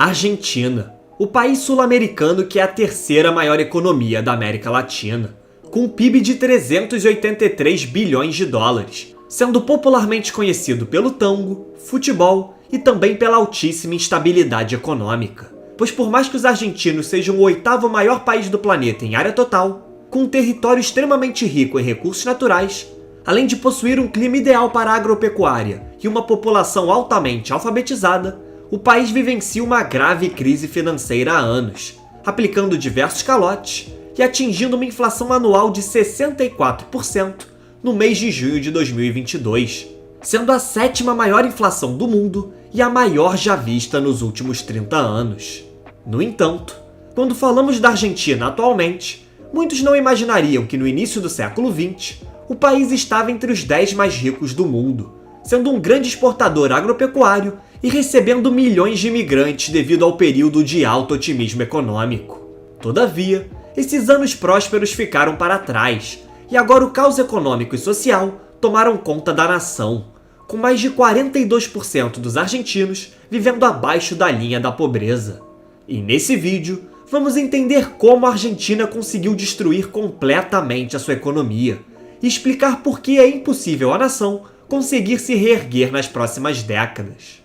Argentina, o país sul-americano que é a terceira maior economia da América Latina, com um PIB de 383 bilhões de dólares, sendo popularmente conhecido pelo tango, futebol e também pela altíssima instabilidade econômica. Pois por mais que os argentinos sejam o oitavo maior país do planeta em área total, com um território extremamente rico em recursos naturais, além de possuir um clima ideal para a agropecuária e uma população altamente alfabetizada, o país vivencia uma grave crise financeira há anos, aplicando diversos calotes e atingindo uma inflação anual de 64% no mês de junho de 2022, sendo a sétima maior inflação do mundo e a maior já vista nos últimos 30 anos. No entanto, quando falamos da Argentina atualmente, muitos não imaginariam que no início do século XX, o país estava entre os 10 mais ricos do mundo, sendo um grande exportador agropecuário e recebendo milhões de imigrantes devido ao período de alto otimismo econômico. Todavia, esses anos prósperos ficaram para trás, e agora o caos econômico e social tomaram conta da nação, com mais de 42% dos argentinos vivendo abaixo da linha da pobreza. E nesse vídeo, vamos entender como a Argentina conseguiu destruir completamente a sua economia e explicar por que é impossível à nação conseguir se reerguer nas próximas décadas.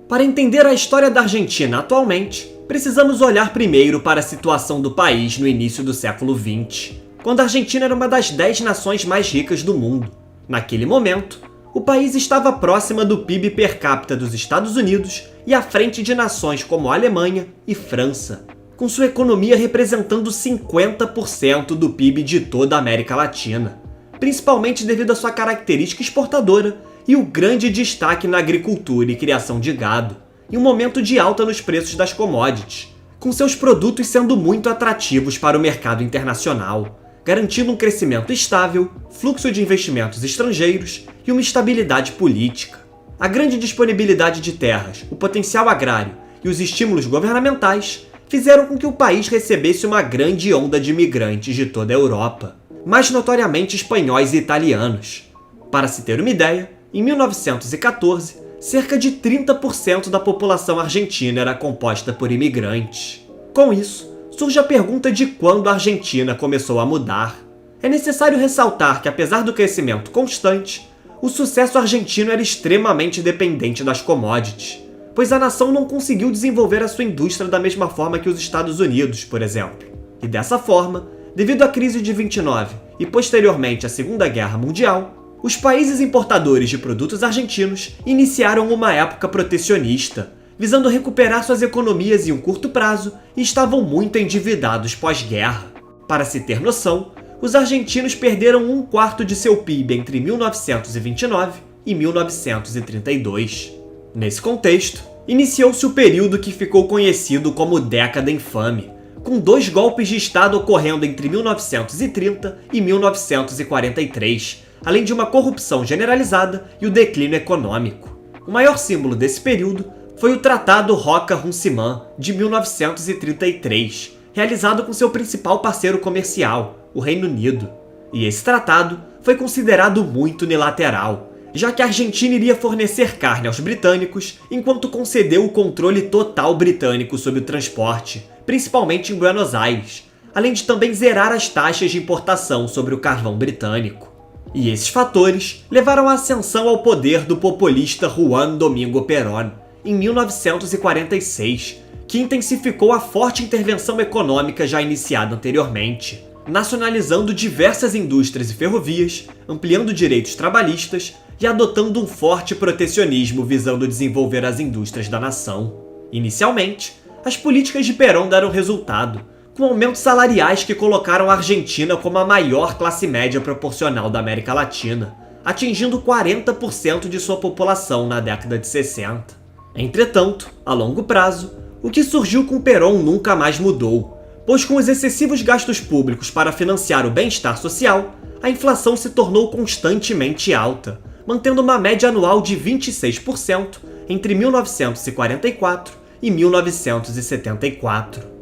Para entender a história da Argentina atualmente, precisamos olhar primeiro para a situação do país no início do século XX, quando a Argentina era uma das 10 nações mais ricas do mundo. Naquele momento, o país estava próxima do PIB per capita dos Estados Unidos e à frente de nações como a Alemanha e França, com sua economia representando 50% do PIB de toda a América Latina, principalmente devido à sua característica exportadora e o grande destaque na agricultura e criação de gado, em um momento de alta nos preços das commodities, com seus produtos sendo muito atrativos para o mercado internacional, garantindo um crescimento estável, fluxo de investimentos estrangeiros e uma estabilidade política. A grande disponibilidade de terras, o potencial agrário e os estímulos governamentais fizeram com que o país recebesse uma grande onda de imigrantes de toda a Europa, mais notoriamente espanhóis e italianos. Para se ter uma ideia, em 1914, cerca de 30% da população argentina era composta por imigrantes. Com isso, surge a pergunta de quando a Argentina começou a mudar. É necessário ressaltar que, apesar do crescimento constante, o sucesso argentino era extremamente dependente das commodities, pois a nação não conseguiu desenvolver a sua indústria da mesma forma que os Estados Unidos, por exemplo. E dessa forma, devido à crise de 29 e posteriormente à Segunda Guerra Mundial, os países importadores de produtos argentinos iniciaram uma época protecionista, visando recuperar suas economias em um curto prazo e estavam muito endividados pós-guerra. Para se ter noção, os argentinos perderam 1/4 de seu PIB entre 1929 e 1932. Nesse contexto, iniciou-se o período que ficou conhecido como Década Infame, com 2 golpes de Estado ocorrendo entre 1930 e 1943, além de uma corrupção generalizada e o declínio econômico. O maior símbolo desse período foi o Tratado Roca-Runciman, de 1933, realizado com seu principal parceiro comercial, o Reino Unido. E esse tratado foi considerado muito unilateral, já que a Argentina iria fornecer carne aos britânicos, enquanto concedeu o controle total britânico sobre o transporte, principalmente em Buenos Aires, além de também zerar as taxas de importação sobre o carvão britânico. E esses fatores levaram à ascensão ao poder do populista Juan Domingo Perón, em 1946, que intensificou a forte intervenção econômica já iniciada anteriormente, nacionalizando diversas indústrias e ferrovias, ampliando direitos trabalhistas e adotando um forte protecionismo visando desenvolver as indústrias da nação. Inicialmente, as políticas de Perón deram resultado, com aumentos salariais que colocaram a Argentina como a maior classe média proporcional da América Latina, atingindo 40% de sua população na década de 60. Entretanto, a longo prazo, o que surgiu com Perón nunca mais mudou, pois com os excessivos gastos públicos para financiar o bem-estar social, a inflação se tornou constantemente alta, mantendo uma média anual de 26% entre 1944 e 1974.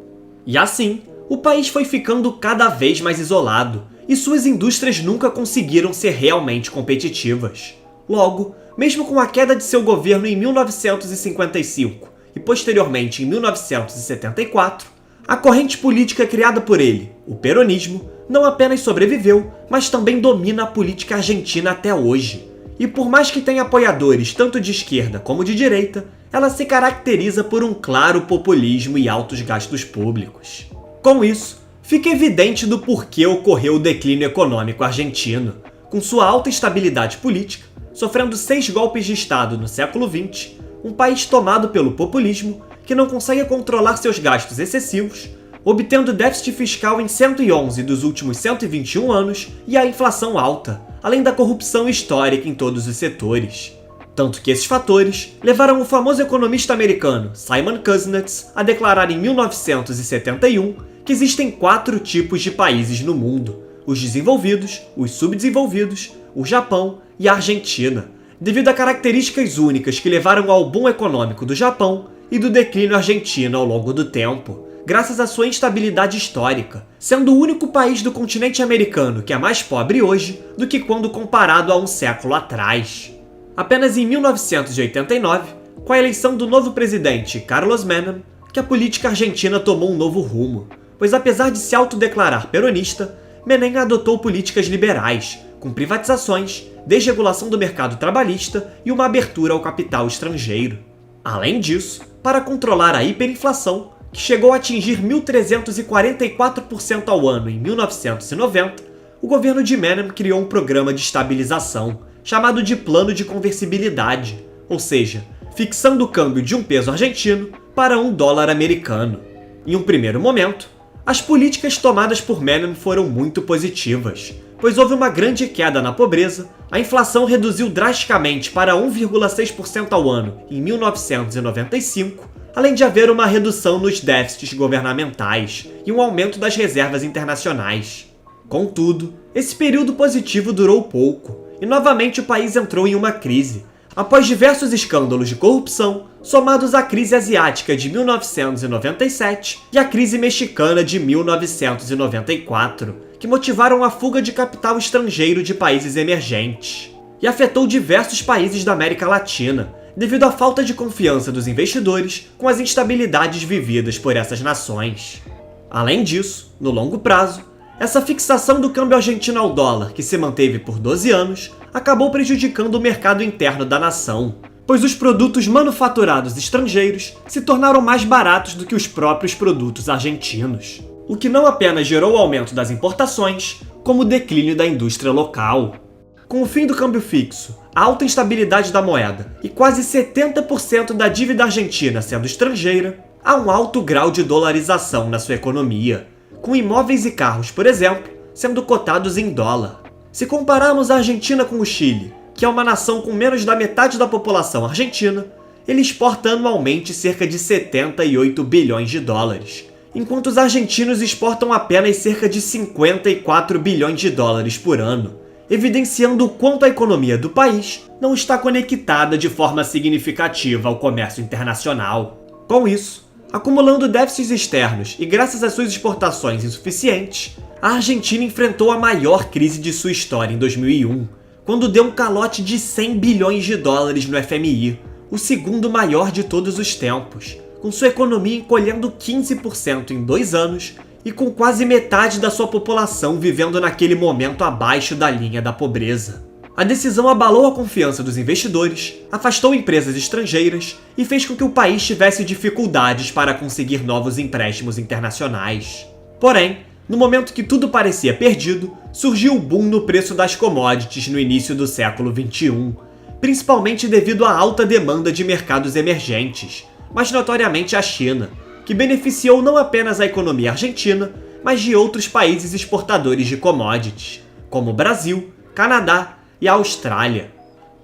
E assim, o país foi ficando cada vez mais isolado, e suas indústrias nunca conseguiram ser realmente competitivas. Logo, mesmo com a queda de seu governo em 1955 e posteriormente em 1974, a corrente política criada por ele, o peronismo, não apenas sobreviveu, mas também domina a política argentina até hoje. E por mais que tenha apoiadores tanto de esquerda como de direita, ela se caracteriza por um claro populismo e altos gastos públicos. Com isso, fica evidente do porquê ocorreu o declínio econômico argentino, com sua alta estabilidade política, sofrendo 6 golpes de Estado no século XX, um país tomado pelo populismo que não consegue controlar seus gastos excessivos, obtendo déficit fiscal em 111 dos últimos 121 anos e a inflação alta, além da corrupção histórica em todos os setores. Tanto que esses fatores levaram o famoso economista americano Simon Kuznets a declarar em 1971 que existem 4 tipos de países no mundo: os desenvolvidos, os subdesenvolvidos, o Japão e a Argentina, devido a características únicas que levaram ao boom econômico do Japão e do declínio argentino ao longo do tempo, graças à sua instabilidade histórica, sendo o único país do continente americano que é mais pobre hoje do que quando comparado a um século atrás. Apenas em 1989, com a eleição do novo presidente Carlos Menem, que a política argentina tomou um novo rumo, pois apesar de se autodeclarar peronista, Menem adotou políticas liberais, com privatizações, desregulação do mercado trabalhista e uma abertura ao capital estrangeiro. Além disso, para controlar a hiperinflação, que chegou a atingir 1.344% ao ano em 1990, o governo de Menem criou um programa de estabilização, chamado de Plano de Conversibilidade, ou seja, fixando o câmbio de um peso argentino para um dólar americano. Em um primeiro momento, as políticas tomadas por Menem foram muito positivas, pois houve uma grande queda na pobreza, a inflação reduziu drasticamente para 1,6% ao ano em 1995, além de haver uma redução nos déficits governamentais e um aumento das reservas internacionais. Contudo, esse período positivo durou pouco, e novamente o país entrou em uma crise, após diversos escândalos de corrupção, somados à crise asiática de 1997 e à crise mexicana de 1994, que motivaram a fuga de capital estrangeiro de países emergentes, e afetou diversos países da América Latina, devido à falta de confiança dos investidores com as instabilidades vividas por essas nações. Além disso, no longo prazo, essa fixação do câmbio argentino ao dólar, que se manteve por 12 anos, acabou prejudicando o mercado interno da nação, pois os produtos manufaturados estrangeiros se tornaram mais baratos do que os próprios produtos argentinos, o que não apenas gerou o aumento das importações, como o declínio da indústria local. Com o fim do câmbio fixo, a alta instabilidade da moeda e quase 70% da dívida argentina sendo estrangeira, há um alto grau de dolarização na sua economia, com imóveis e carros, por exemplo, sendo cotados em dólar. Se compararmos a Argentina com o Chile, que é uma nação com menos da metade da população argentina, ele exporta anualmente cerca de 78 bilhões de dólares, enquanto os argentinos exportam apenas cerca de 54 bilhões de dólares por ano, evidenciando o quanto a economia do país não está conectada de forma significativa ao comércio internacional. Com isso, acumulando déficits externos e graças às suas exportações insuficientes, a Argentina enfrentou a maior crise de sua história em 2001, quando deu um calote de 100 bilhões de dólares no FMI, o segundo maior de todos os tempos, com sua economia encolhendo 15% em 2 anos e com quase metade da sua população vivendo naquele momento abaixo da linha da pobreza. A decisão abalou a confiança dos investidores, afastou empresas estrangeiras e fez com que o país tivesse dificuldades para conseguir novos empréstimos internacionais. Porém, no momento que tudo parecia perdido, surgiu o boom no preço das commodities no início do século XXI, principalmente devido à alta demanda de mercados emergentes, mas notoriamente a China, que beneficiou não apenas a economia argentina, mas de outros países exportadores de commodities, como o Brasil, Canadá e a Austrália.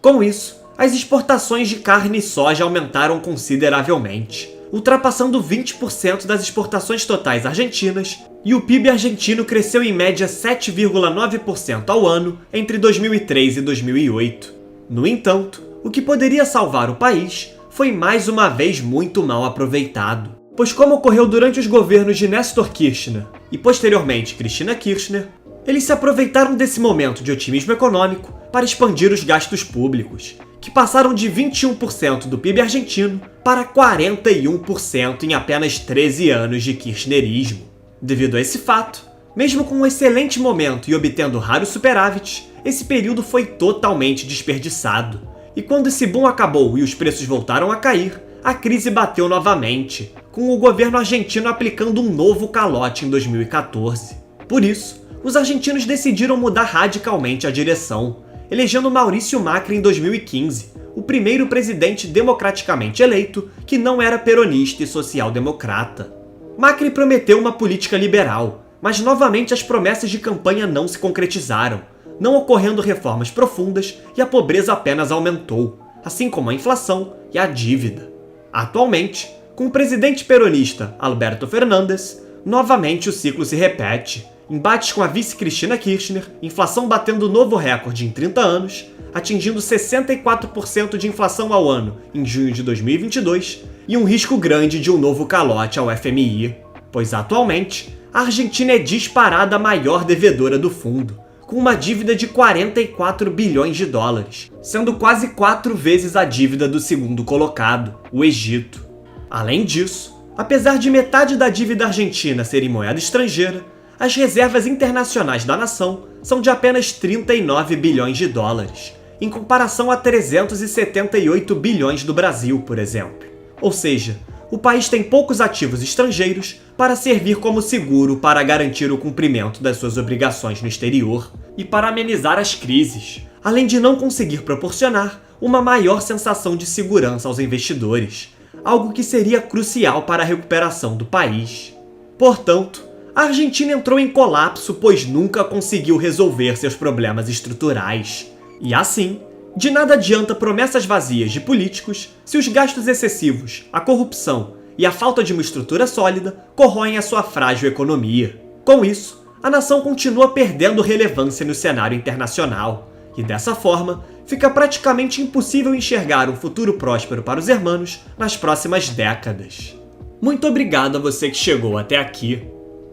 Com isso, as exportações de carne e soja aumentaram consideravelmente, ultrapassando 20% das exportações totais argentinas, e o PIB argentino cresceu em média 7,9% ao ano entre 2003 e 2008. No entanto, o que poderia salvar o país foi mais uma vez muito mal aproveitado, pois como ocorreu durante os governos de Néstor Kirchner e posteriormente Cristina Kirchner, eles se aproveitaram desse momento de otimismo econômico para expandir os gastos públicos, que passaram de 21% do PIB argentino para 41% em apenas 13 anos de kirchnerismo. Devido a esse fato, mesmo com um excelente momento e obtendo raros superávites, esse período foi totalmente desperdiçado. E quando esse boom acabou e os preços voltaram a cair, a crise bateu novamente, com o governo argentino aplicando um novo calote em 2014. Por isso, os argentinos decidiram mudar radicalmente a direção, elegendo Maurício Macri em 2015, o primeiro presidente democraticamente eleito que não era peronista e social-democrata. Macri prometeu uma política liberal, mas novamente as promessas de campanha não se concretizaram, não ocorrendo reformas profundas e a pobreza apenas aumentou, assim como a inflação e a dívida. Atualmente, com o presidente peronista Alberto Fernandes, novamente o ciclo se repete. Embates com a vice Cristina Kirchner, inflação batendo novo recorde em 30 anos, atingindo 64% de inflação ao ano em junho de 2022, e um risco grande de um novo calote ao FMI, pois atualmente a Argentina é disparada a maior devedora do fundo, com uma dívida de 44 bilhões de dólares, sendo quase 4 vezes a dívida do segundo colocado, o Egito. Além disso, apesar de metade da dívida argentina ser em moeda estrangeira, as reservas internacionais da nação são de apenas 39 bilhões de dólares, em comparação a 378 bilhões do Brasil, por exemplo. Ou seja, o país tem poucos ativos estrangeiros para servir como seguro para garantir o cumprimento das suas obrigações no exterior e para amenizar as crises, além de não conseguir proporcionar uma maior sensação de segurança aos investidores, algo que seria crucial para a recuperação do país. Portanto, a Argentina entrou em colapso pois nunca conseguiu resolver seus problemas estruturais. E assim, de nada adianta promessas vazias de políticos se os gastos excessivos, a corrupção e a falta de uma estrutura sólida corroem a sua frágil economia. Com isso, a nação continua perdendo relevância no cenário internacional, e dessa forma, fica praticamente impossível enxergar um futuro próspero para os hermanos nas próximas décadas. Muito obrigado a você que chegou até aqui.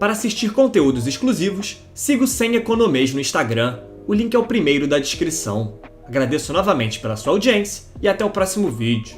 Para assistir conteúdos exclusivos, siga o Sem Economês no Instagram, o link é o primeiro da descrição. Agradeço novamente pela sua audiência e até o próximo vídeo.